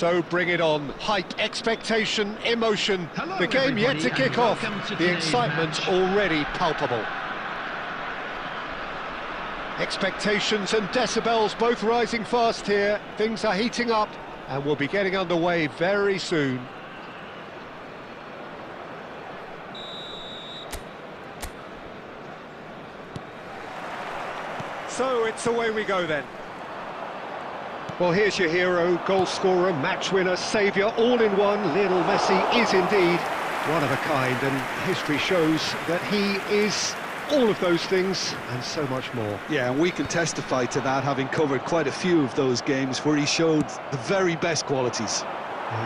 So bring it on. Hype, expectation, emotion. Hello, the game yet to everybody, kick off. welcome to The today's excitement match. already palpable. Expectations and decibels both rising fast here. Things are heating up and we'll be getting underway very soon. So it's away we go then. Well, here's your hero, goal scorer, match winner, saviour, all in one. Lionel Messi is indeed one of a kind, and history shows that he is all of those things and so much more. Yeah, and we can testify to that, having covered quite a few of those games where he showed the very best qualities.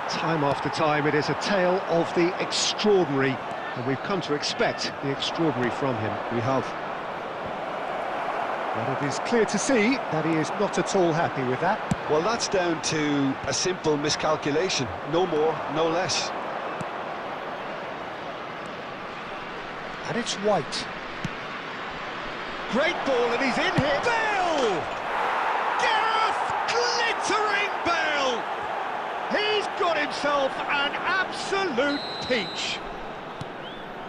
Time after time, it is a tale of the extraordinary, and we've come to expect the extraordinary from him. We have. But it is clear to see that he is not at all happy with that. Well, that's down to a simple miscalculation. No more, no less. And it's White. Great ball, and he's in here. Bale! Gareth glittering Bale! He's got himself an absolute peach.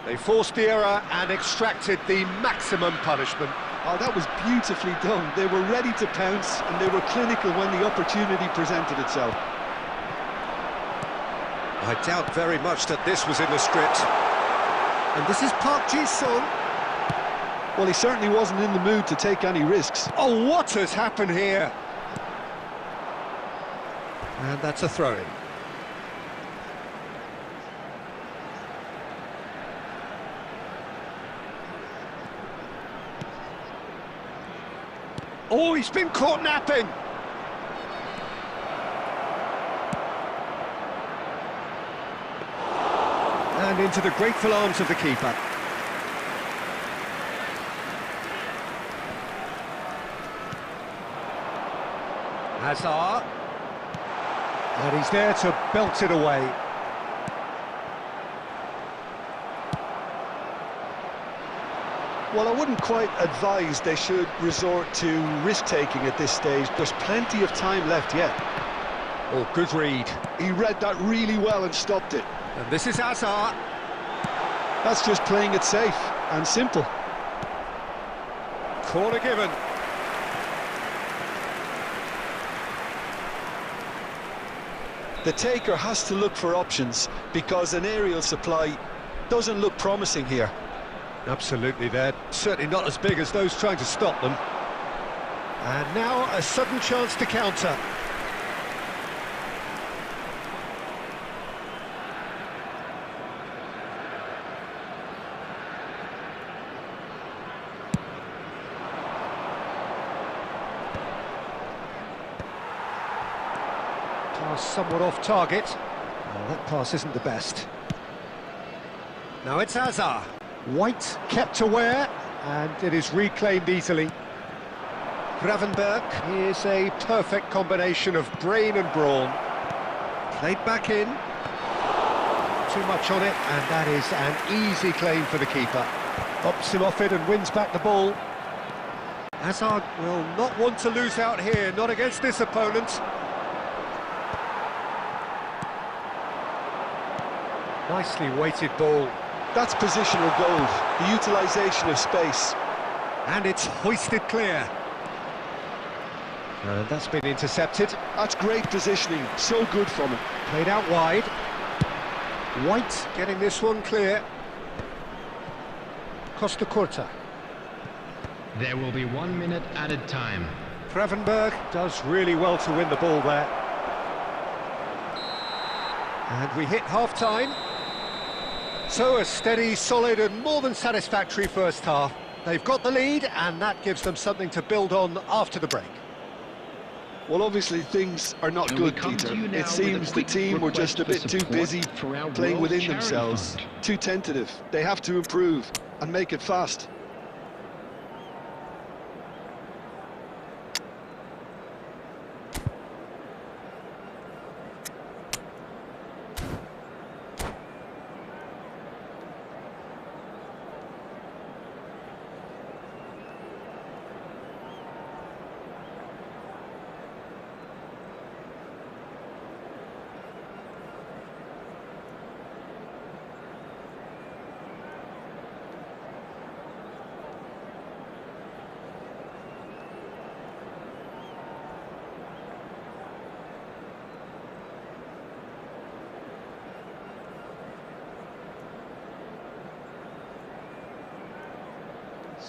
They forced the error and extracted the maximum punishment. Oh, that was beautifully done. They were ready to pounce, and they were clinical when the opportunity presented itself. I doubt very much that this was in the script. And this is Park Ji-sung. Well, he certainly wasn't in the mood to take any risks. Oh, what has happened here? And that's a throw-in. Oh, he's been caught napping. And into the grateful arms of the keeper. Hazard. And he's there to belt it away. Well, I wouldn't quite advise they should resort to risk-taking at this stage. There's plenty of time left yet. Oh, good read. He read that really well and stopped it. And this is Hazard. That's just playing it safe and simple. Corner given. The taker has to look for options because an aerial supply doesn't look promising here. Absolutely, they're certainly not as big as those trying to stop them. And now a sudden chance to counter. Pass somewhat off target. Well, that pass isn't the best. Now it's Hazard. White kept aware, and it is reclaimed easily. Gravenberg is a perfect combination of brain and brawn. Played back in. Too much on it, and that is an easy claim for the keeper. Bops him off it and wins back the ball. Hazard will not want to lose out here, not against this opponent. Nicely weighted ball. That's positional gold, the utilisation of space. And it's hoisted clear. And that's been intercepted. That's great positioning, so good from him. Played out wide. White getting this one clear. Costa Curta. There will be 1 minute added time. Gravenberg does really well to win the ball there. And we hit half-time. So a steady, solid and more than satisfactory first half. They've got the lead and that gives them something to build on after the break. Well, obviously things are not And we good, come to Peter. you now It seems with a the quick team were just a bit request for too busy support for our playing World within Charity themselves, Fund. too tentative. They have to improve and make it fast.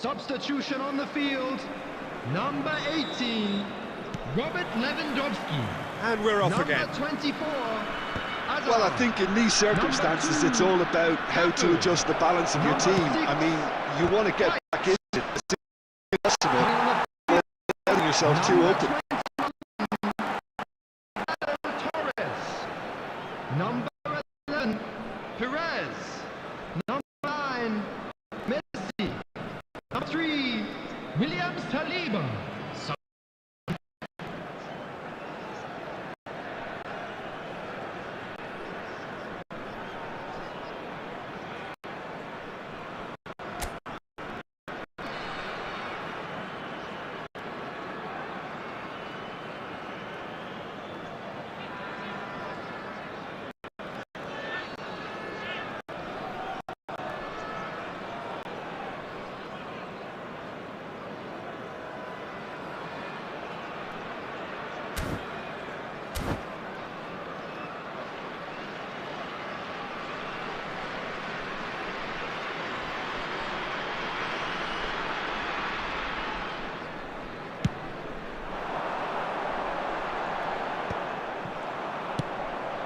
Substitution on the field. Number 18, Robert Lewandowski. And we're off again. Number 24, Hazard. Well, I think in these circumstances, it's all about how to adjust the balance of your team. I mean, you want to get back into it as soon as possible, but letting yourself too open. Number 11, Perez. Number 9, Messi. Number 3, Williams Saliba.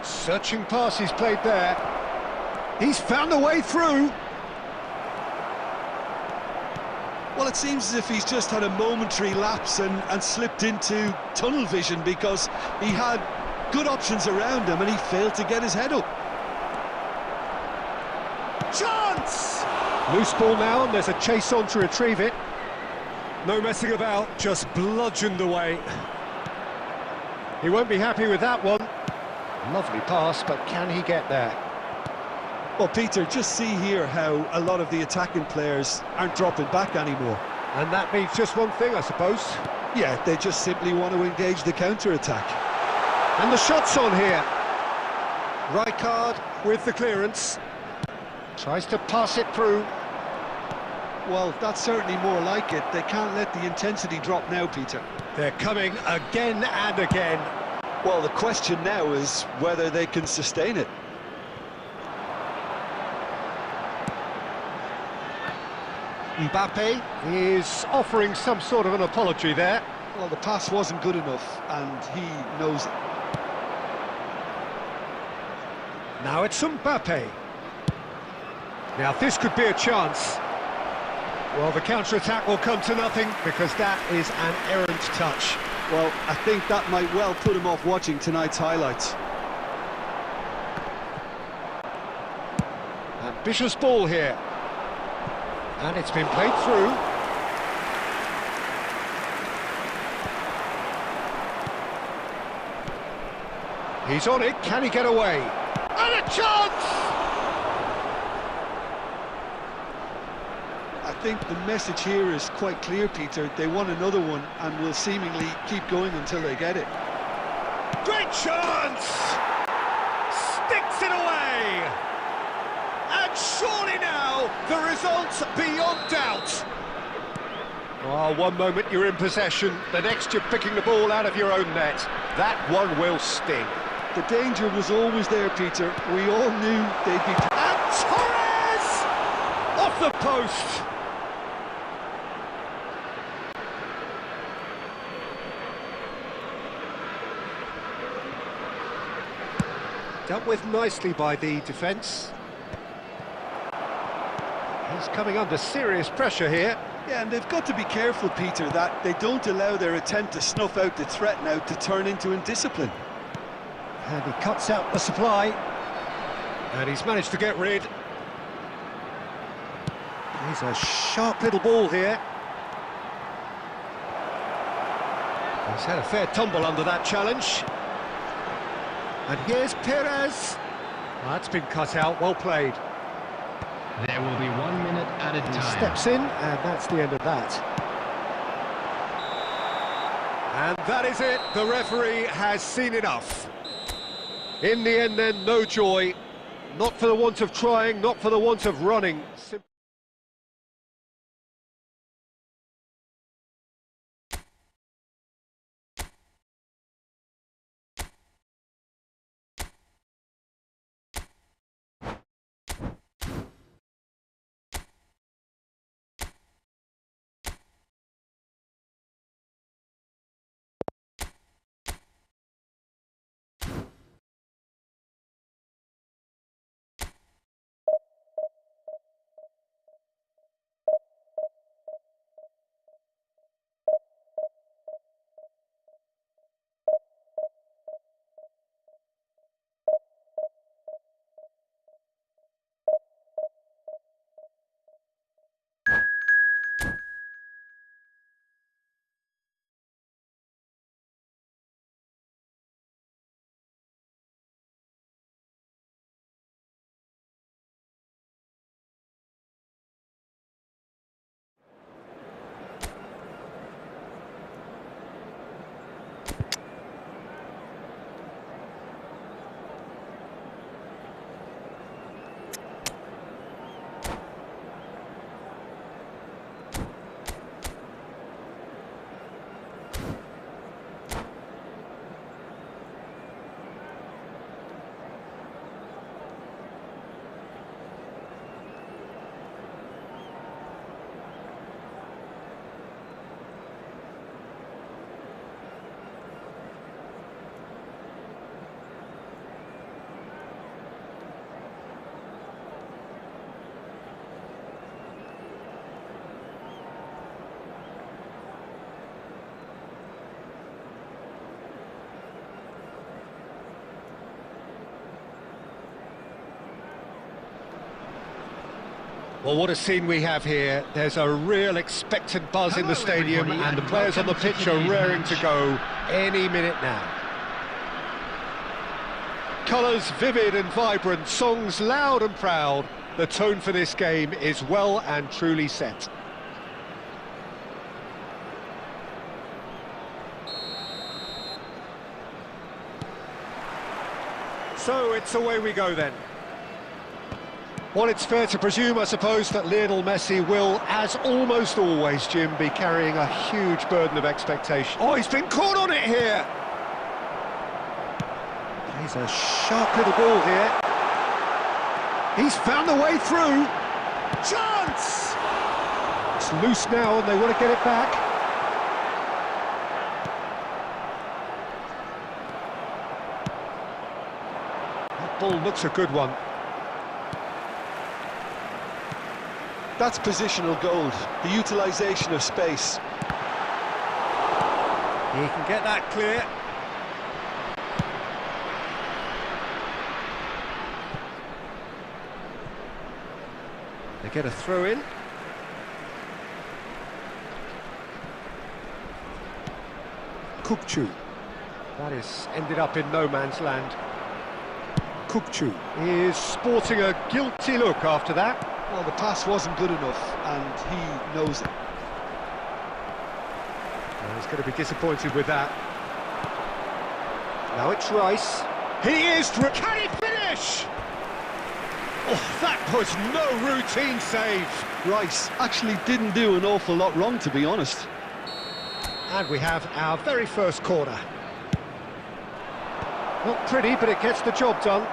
Searching pass he's played there. He's found a way through. Well, it seems as if he's just had a momentary lapse and slipped into tunnel vision, because he had good options around him and he failed to get his head up. Chance! Loose ball now, and there's a chase on to retrieve it. No messing about, just bludgeoned away. He won't be happy with that one. Lovely pass, but can he get there? Well, Peter, just see here how a lot of the attacking players aren't dropping back anymore. And that means just one thing, I suppose. Yeah, they just simply want to engage the counter-attack. And the shot's on here. Rijkaard with the clearance. Tries to pass it through. Well, that's certainly more like it. They can't let the intensity drop now, Peter. They're coming again and again. Well, the question now is whether they can sustain it. Mbappe is offering some sort of an apology there. Well, the pass wasn't good enough, and he knows it. Now it's Mbappe. Now this could be a chance. Well, the counter-attack will come to nothing because that is an errant touch. Well, I think that might well put him off watching tonight's highlights. Ambitious ball here. And it's been played through. He's on it, can he get away? And a chance! I think the message here is quite clear, Peter. They want another one and will seemingly keep going until they get it. Great chance! Sticks it away! And surely now, the result's beyond doubt. Oh, one moment you're in possession, the next you're picking the ball out of your own net. That one will sting. The danger was always there, Peter. We all knew they'd be... And Torres! Off the post! Dealt with nicely by the defence. He's coming under serious pressure here. Yeah, and they've got to be careful, Peter, that they don't allow their attempt to snuff out the threat now to turn into indiscipline. And he cuts out the supply. And he's managed to get rid. He's a sharp little ball here. He's had a fair tumble under that challenge. And here's Perez. That's been cut out, well played. There will be 1 minute added He time. steps in, and that's the end of that. And that is it, the referee has seen enough. In the end then, no joy. Not for the want of trying, not for the want of running. Well, what a scene we have here. There's a real expectant buzz in the stadium, and the players on the pitch are raring to go any minute now. Colours vivid and vibrant, songs loud and proud. The tone for this game is well and truly set. So it's away we go then. Well, it's fair to presume, I suppose, that Lionel Messi will, as almost always, Jim, be carrying a huge burden of expectation. Oh, he's been caught on it here! Plays a sharp little ball here. He's found the way through. Chance! It's loose now and they want to get it back. That ball looks a good one. That's positional gold, the utilisation of space. He can get that clear. They get a throw in. Kupchu. That is ended up in no man's land. Kupchu is sporting a guilty look after that. Well, the pass wasn't good enough, and he knows it. Well, he's going to be disappointed with that. Now it's Rice. He is... Can he finish? Oh, that was no routine save. Rice actually didn't do an awful lot wrong, to be honest. And we have our very first corner. Not pretty, but it gets the job done.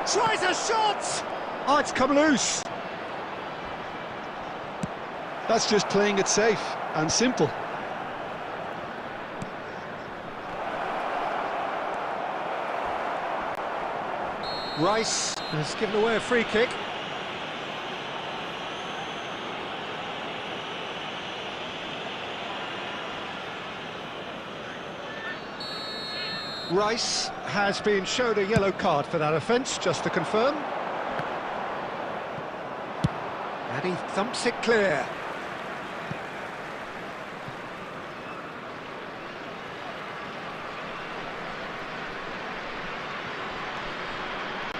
Tries a shot! Oh, it's come loose. That's just playing it safe and simple. Rice has given away a free kick. Rice has been shown a yellow card for that offence, just to confirm. And he thumps it clear.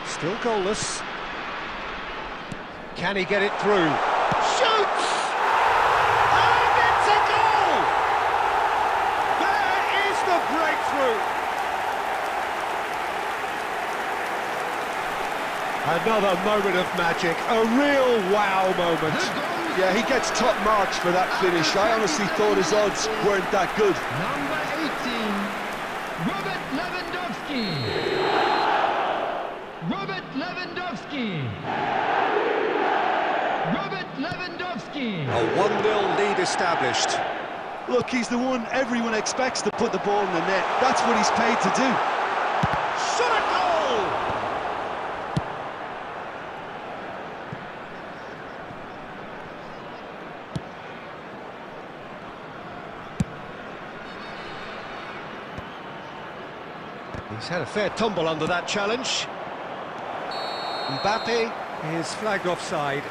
Still goalless. Can he get it through? Shoots! And it's a goal! There is the breakthrough! Another moment of magic, a real wow moment. Yeah, he gets top marks for that finish. I honestly thought his odds weren't that good. Number 18, Robert Lewandowski. Robert Lewandowski. Robert Lewandowski. A 1-0 lead established. Look, he's the one everyone expects to put the ball in the net. That's what he's paid to do. Shot a goal! He's had a fair tumble under that challenge. Mbappe is flagged offside.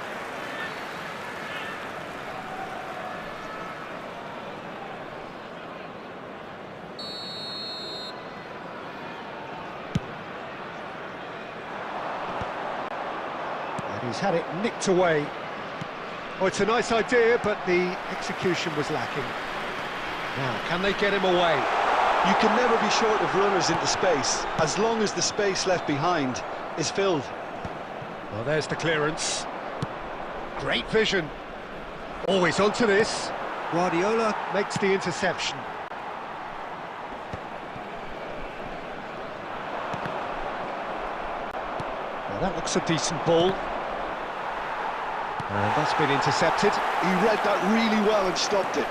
And he's had it nicked away. Oh, it's a nice idea, but the execution was lacking. Now, can they get him away? You can never be short of runners into space, as long as the space left behind is filled. Well, there's the clearance. Great vision. Always onto this. Guardiola makes the interception. Well, that looks a decent ball. And that's been intercepted. He read that really well and stopped it.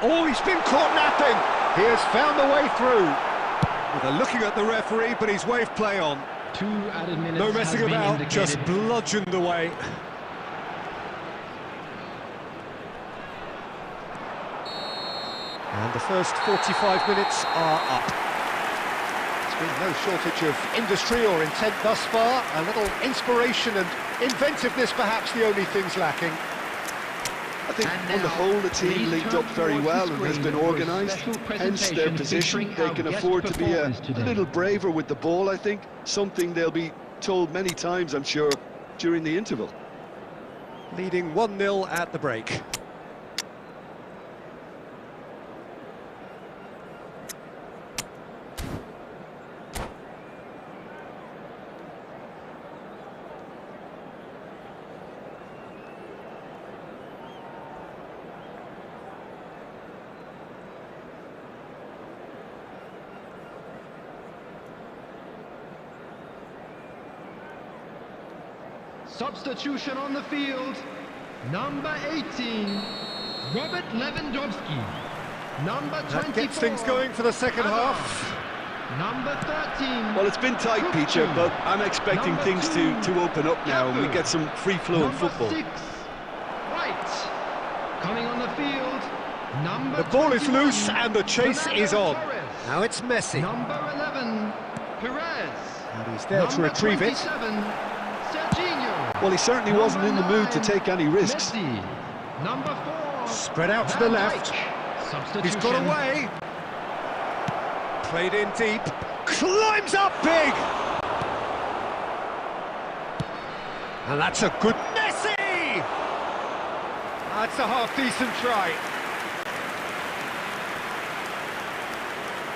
Oh, he's been caught napping. He has found the way through. Well, they're looking at the referee, but he's waved play on. 2 added minutes. No messing about, indicated. just bludgeoned away. And the first 45 minutes are up. Been no shortage of industry or intent thus far. A little inspiration and inventiveness, perhaps the only things lacking. I think on the whole the team linked up very well and has been organised, hence their position. They can afford to be a little braver with the ball, I think, something they'll be told many times, I'm sure, during the interval. Leading 1-0 at the break. Substitution on the field. Number 18, Robert Lewandowski. Number 24. That gets things going for the second half. Number 13. Well, it's been tight, Peter, but I'm expecting things to open up now and we get some free-flowing football. 6, right. Coming on the field. Number The ball is 21, loose and the chase is on. Torres. Now it's Messi. Number 11, Perez. And he's there to retrieve it. Well, he certainly wasn't in the mood to take any risks. Messi. Number 4. Spread out to the left. He's got away. Played in deep. Climbs up big. And that's a good Messi! That's a half-decent try.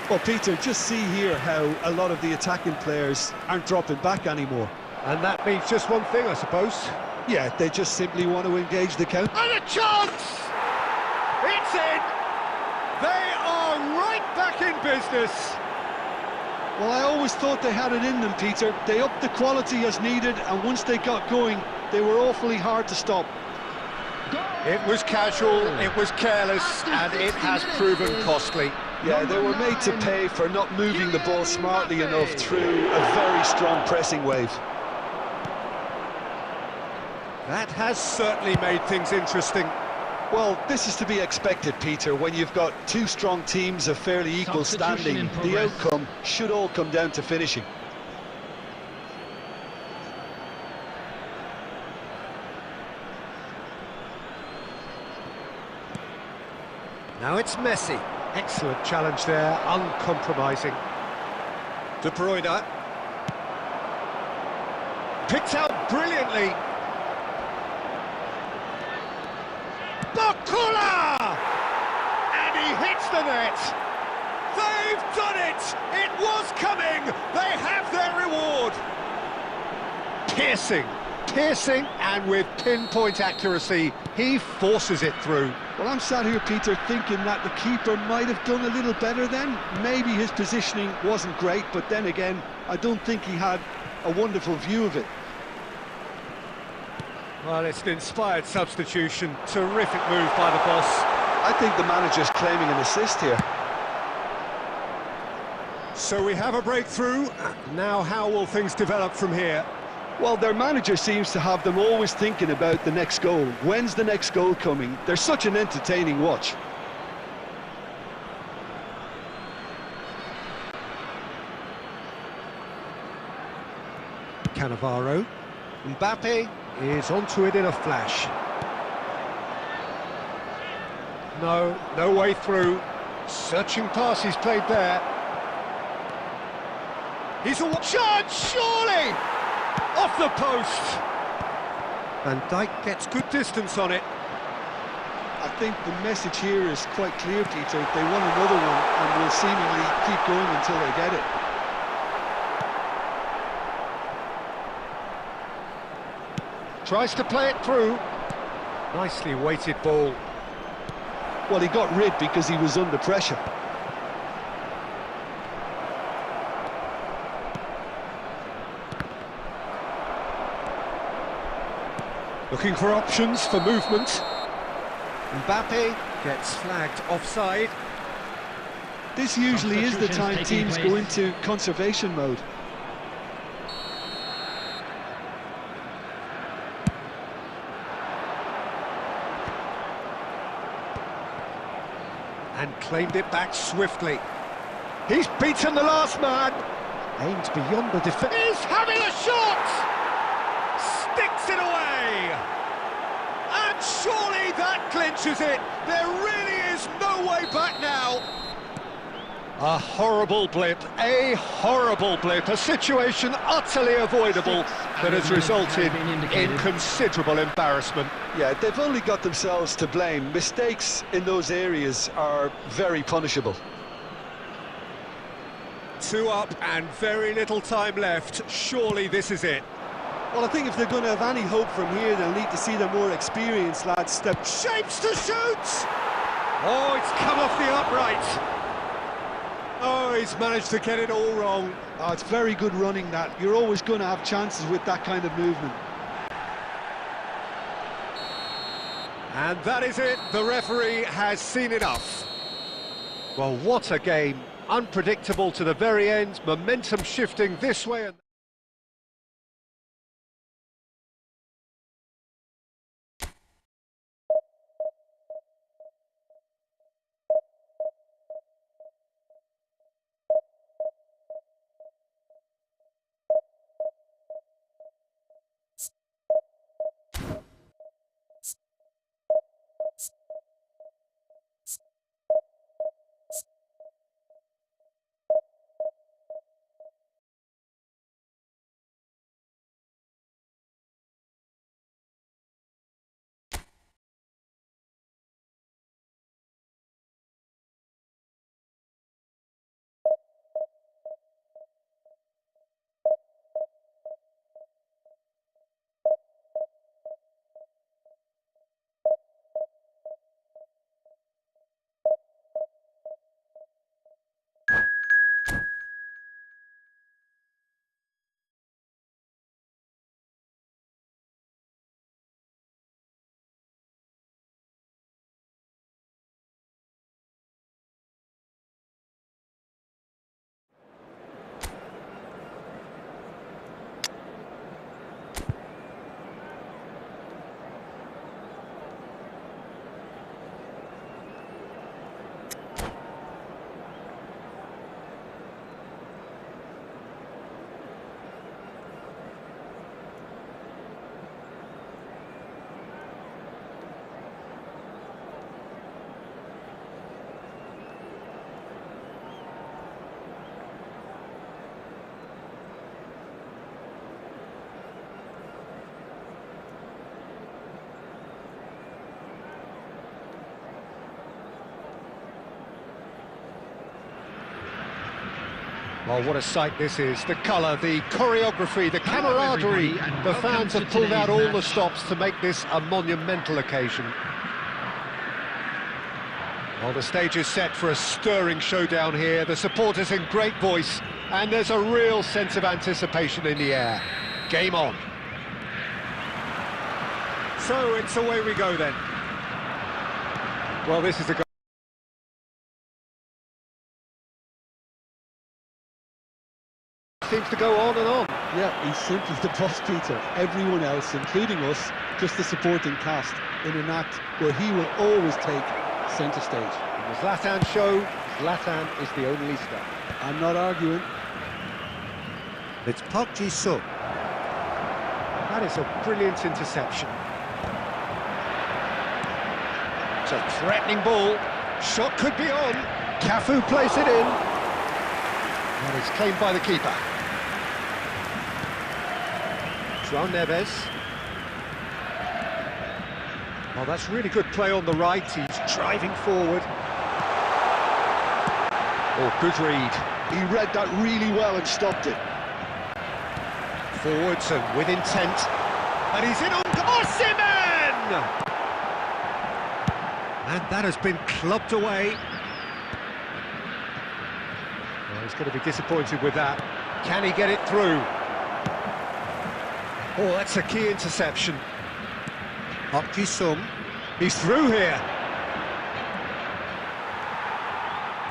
Well, Peter, just see here how a lot of the attacking players aren't dropping back anymore. And that means just one thing, I suppose. Yeah, they just simply want to engage the count. And a chance! It's in! They are right back in business. Well, I always thought they had it in them, Peter. They upped the quality as needed, and once they got going, they were awfully hard to stop. It was casual, it was careless, and it has proven costly. Yeah, they were made to pay for not moving the ball smartly enough through a very strong pressing wave. That has certainly made things interesting. Well, this is to be expected, Peter. When you've got two strong teams of fairly equal standing, the outcome should all come down to finishing. Now it's Messi. Excellent challenge there, uncompromising. De Bruyne. Picked out brilliantly. Bakula! And he hits the net. They've done it! It was coming! They have their reward! Piercing, and with pinpoint accuracy, he forces it through. Well, I'm sat here, Peter, thinking that the keeper might have done a little better then. Maybe his positioning wasn't great, but then again, I don't think he had a wonderful view of it. Well, it's an inspired substitution. Terrific move by the boss. I think the manager's claiming an assist here. So we have a breakthrough. Now how will things develop from here? Well, their manager seems to have them always thinking about the next goal. When's the next goal coming? They're such an entertaining watch. Cannavaro. Mbappe is onto it in a flash. No way through. Searching pass he's played there. He's a chance, surely! Off the post! Van Dijk gets good distance on it. I think the message here is quite clear, Peter. They want another one and will seemingly keep going until they get it. Tries to play it through. Nicely weighted ball. Well, he got rid because he was under pressure. Looking for options for movement. Mbappe gets flagged offside. This usually is the time teams go into conservation mode. And claimed it back swiftly. He's beaten the last man. Aimed beyond the defence. He's having a shot! Sticks it away! And surely that clinches it! There really is no way back now! A horrible blip, a situation utterly avoidable that has resulted in considerable embarrassment. Yeah, they've only got themselves to blame. Mistakes in those areas are very punishable. 2 up and very little time left. Surely this is it. Well, I think if they're going to have any hope from here, they'll need to see the more experienced lads step. Shapes to shoot! Oh, it's come off the upright. Oh, he's managed to get it all wrong. Oh, it's very good running, that. You're always going to have chances with that kind of movement. And that is it. The referee has seen enough. Well, what a game. Unpredictable to the very end. Momentum shifting this way and... Well, what a sight this is. The colour, the choreography, the camaraderie. The fans have pulled out all the stops to make this a monumental occasion. Well, the stage is set for a stirring showdown here. The supporters in great voice, and there's a real sense of anticipation in the air. Game on. So it's away we go then. Well, this is a seems to go on and on. Yeah, he's simply the boss, Peter. Everyone else, including us, just the supporting cast, in an act where he will always take centre stage. In the Zlatan show, Zlatan is the only star. I'm not arguing. It's Park Ji-sung. That is a brilliant interception. It's a threatening ball. Shot could be on. Cafu plays it in. And it's claimed by the keeper. João Neves. Oh, that's really good play on the right. He's driving forward. Oh, good read. He read that really well and stopped it. Forwards and with intent. And he's in on Osimhen! And that has been clubbed away. Well, he's going to be disappointed with that. Can he get it through? Oh, that's a key interception. Park Ji-sung. He's through here.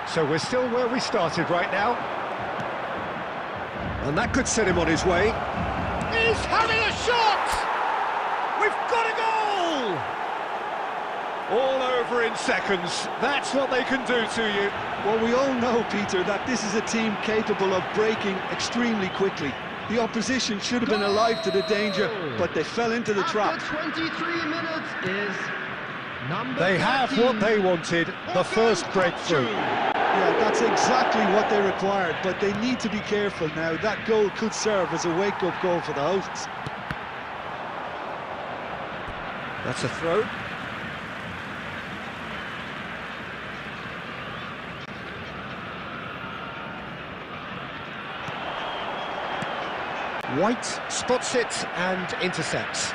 So we're still where we started right now. And that could set him on his way. He's having a shot! We've got a goal! All over in seconds. That's what they can do to you. Well, we all know, Peter, that this is a team capable of breaking extremely quickly. The opposition should have been alive to the danger, but they fell into the trap. After 23 minutes is number They have 13. what they wanted, the first breakthrough. Yeah, that's exactly what they required, but they need to be careful now. That goal could serve as a wake-up goal for the hosts. That's a throw. White spots it and intercepts.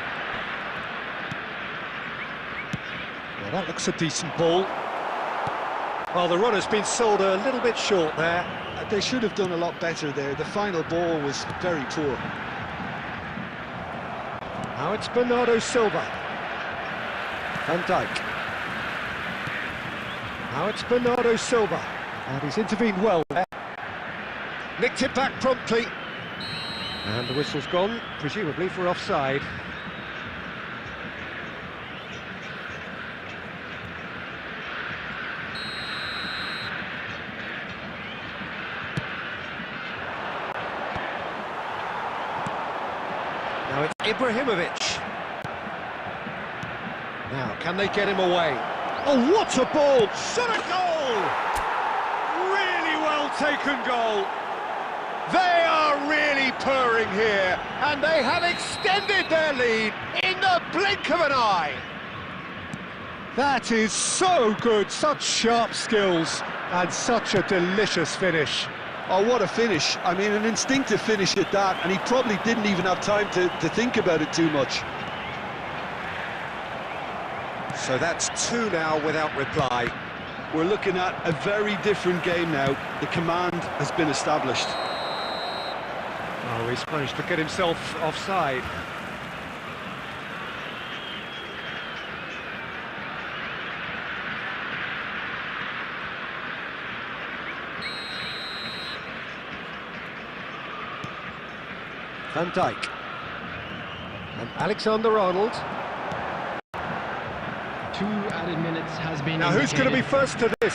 Well, that looks a decent ball. Well, the runner's been sold a little bit short there. They should have done a lot better there. The final ball was very poor. Now it's Bernardo Silva. Van Dijk. Now it's Bernardo Silva. And he's intervened well there. Nicked it back promptly. And the whistle's gone, presumably for offside. Now it's Ibrahimovic. Now, can they get him away? Oh, what a ball! Shot a goal! Really well taken goal. They are really purring here, and they have extended their lead in the blink of an eye. That is so good, such sharp skills, and such a delicious finish. Oh, what a finish. I mean, an instinctive finish at that, and he probably didn't even have time to think about it too much. So that's 2 now without reply. We're looking at a very different game now. The command has been established. Oh, he's managed to get himself offside. Van Dijk. And Alexander-Arnold. 2 added minutes has been Now who's going to be first to this?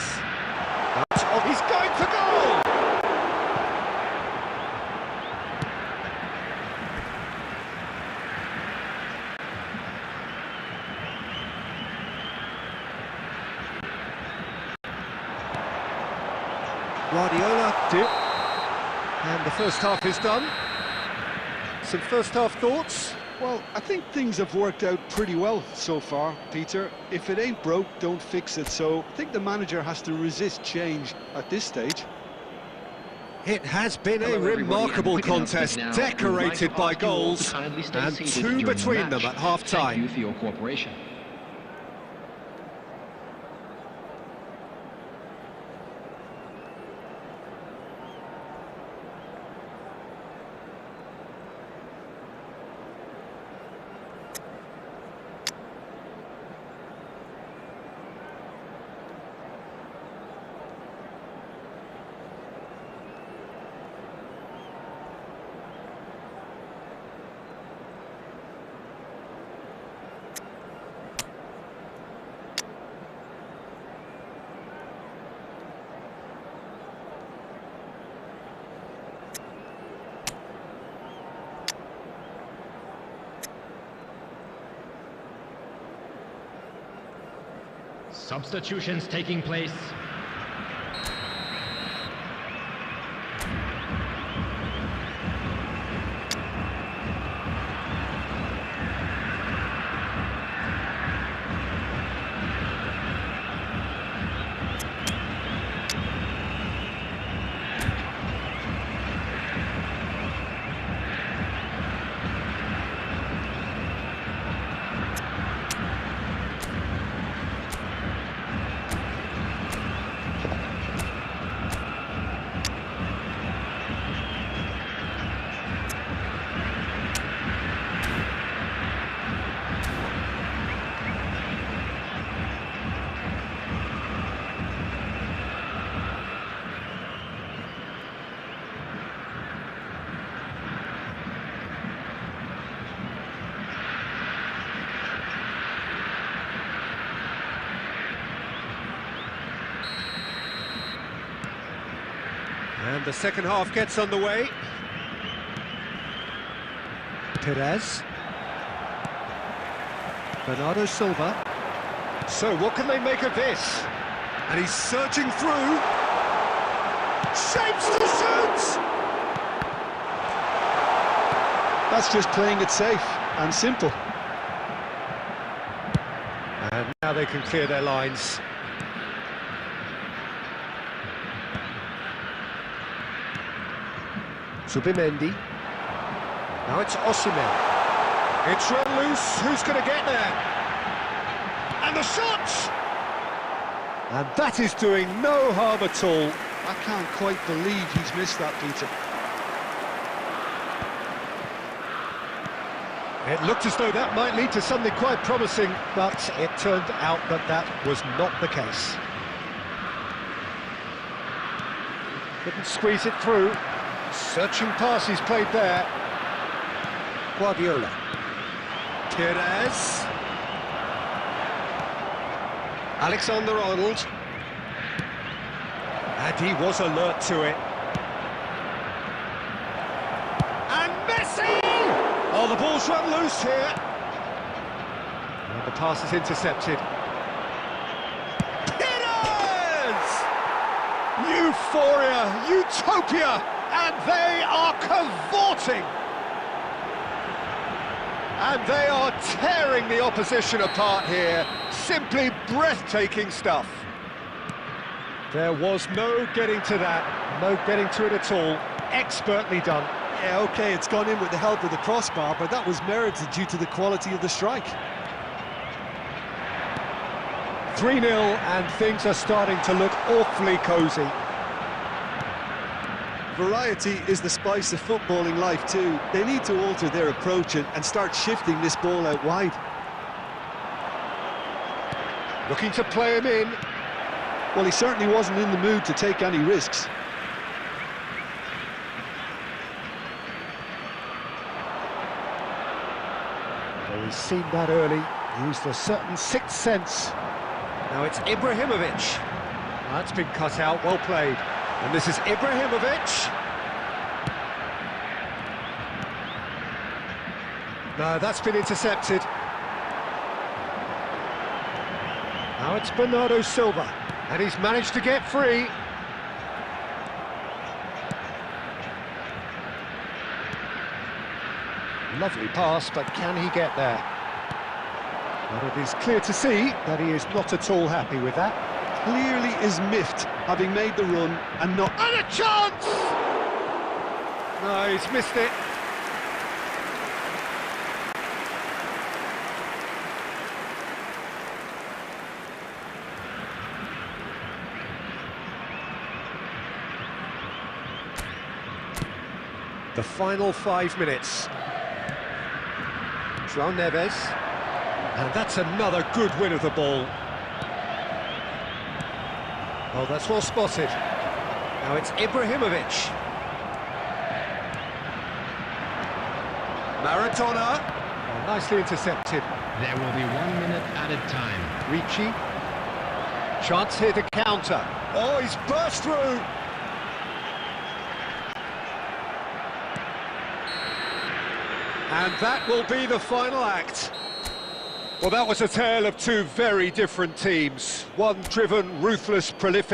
Oh, he's going for goal! Guardiola did. And the first half is done. Some first half thoughts? Well, I think things have worked out pretty well so far, Peter. If it ain't broke, don't fix it. So I think the manager has to resist change at this stage. It has been a Hello, remarkable everybody, and contest, now, decorated we'd by like to ask you all goals, to kindly stay and seated 2 during the between them match. at half-time. Thank you for your cooperation. Substitutions taking place. And the second half gets underway. Perez. Bernardo Silva. So what can they make of this? And he's searching through. Shapes to shoot! That's just playing it safe and simple. And now they can clear their lines. Subimendi. Now it's Osimhen. It's run loose. Who's going to get there? And the shot! And that is doing no harm at all. I can't quite believe he's missed that, Peter. It looked as though that might lead to something quite promising, but it turned out that that was not the case. Couldn't squeeze it through. Searching pass he's played there. Guardiola. Perez. Alexander-Arnold. And he was alert to it. And Messi! Oh, the ball's run loose here. And the pass is intercepted. Perez! Euphoria, utopia, and they are cavorting. And they are tearing the opposition apart here. Simply breathtaking stuff. There was no getting to that, no getting to it at all. Expertly done. Yeah, OK, it's gone in with the help of the crossbar, but that was merited due to the quality of the strike. 3-0, and things are starting to look awfully cosy. Variety is the spice of footballing life too. They need to alter their approach and start shifting this ball out wide. Looking to play him in. Well, he certainly wasn't in the mood to take any risks. Well, he's seen that early, used a certain sixth sense. Now it's Ibrahimovic. That's been cut out, well played. And this is Ibrahimovic. No, that's been intercepted. Now it's Bernardo Silva, and he's managed to get free. Lovely pass, but can he get there? Well, it is clear to see that he is not at all happy with that. Clearly is miffed, having made the run and not... And a chance! No, he's missed it. The final 5 minutes. João Neves. And that's another good win of the ball. Oh, that's well spotted. Now it's Ibrahimovic. Maradona. Oh, nicely intercepted. There will be 1 minute added time. Ricci. Chance here to counter. Oh, he's burst through. And that will be the final act. Well, that was a tale of two very different teams. One driven, ruthless, prolific.